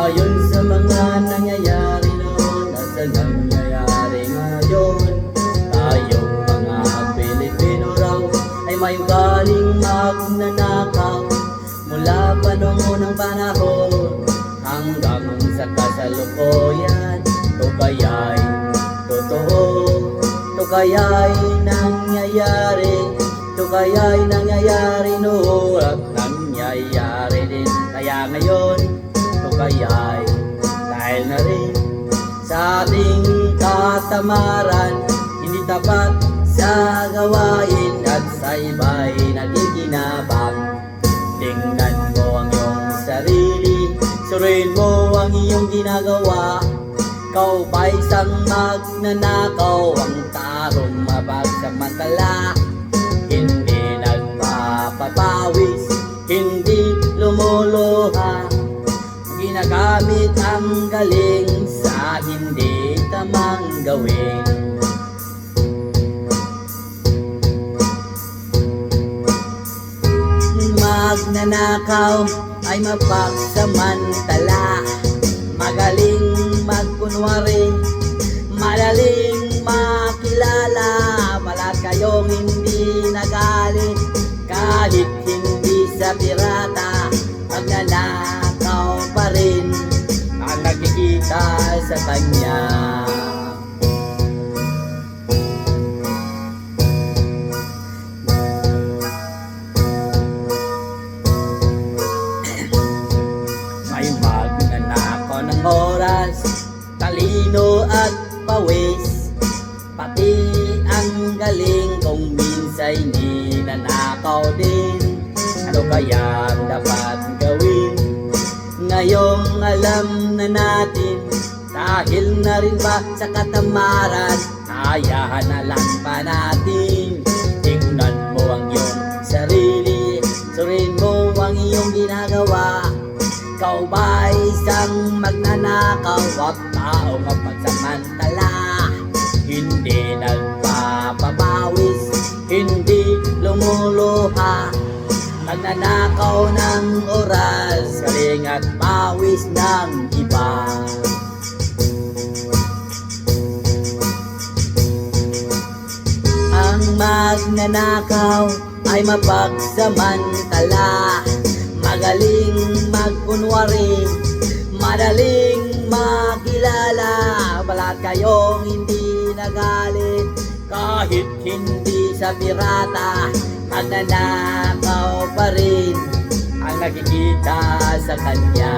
Ayon sa mga nangyayari noon at sa nangyayari ngayon, tayong mga Pilipino raw ay may ugaling magnanakaw. Mula pa noong unang panahon hanggang sa kasalukuyan, ito kaya'y totoo, ito kaya'y nangyayari, ito kaya'y nangyayari noon at nangyayari din. Kaya ngayon, ito kaya'y dahil na rin sa ating katamaran, hindi tapat sa gawain at sa iba'y nagiginabang. Tingnan mo ang iyong sarili, suriin mo ang iyong ginagawa. Ikaw ba'y isang magnanakaw, ang tarong mapagsamantala, hindi nagpapapawis, hindi lumuluha, ginagamit ang galing sa hindi tamang gawin. Magnanakaw ay mapagsamantala, magaling magkunwari, madaling makilala. Wala kayong hindi nagalit kahit hindi sa pirata, magnanakaw pa rin ang nakikita sa kanya. May magnanakaw ng oras, talino at pawis, pati ang galing kung minsan hindi nanakaw din. Ano kaya dapat gawin? Ngayong alam na natin, dahil na rin ba sa katamaran, ayahan na lang pa natin. Tingnan mo ang iyong sarili, suriin mo ang iyong ginagawa. Ikaw ba isang magnanakaw at taong mapagsamantala, hindi nagpapapawis, hindi lumuluha, magnanakaw ng oras, galing at pawis ng iba. Ang magnanakaw ay mapagsamantala, magaling magkunwari, madaling makilala. Wala kayong hindi nagalit kahit hindi sa pirata, magnanakaw pa rin ang nakikita sa kanya.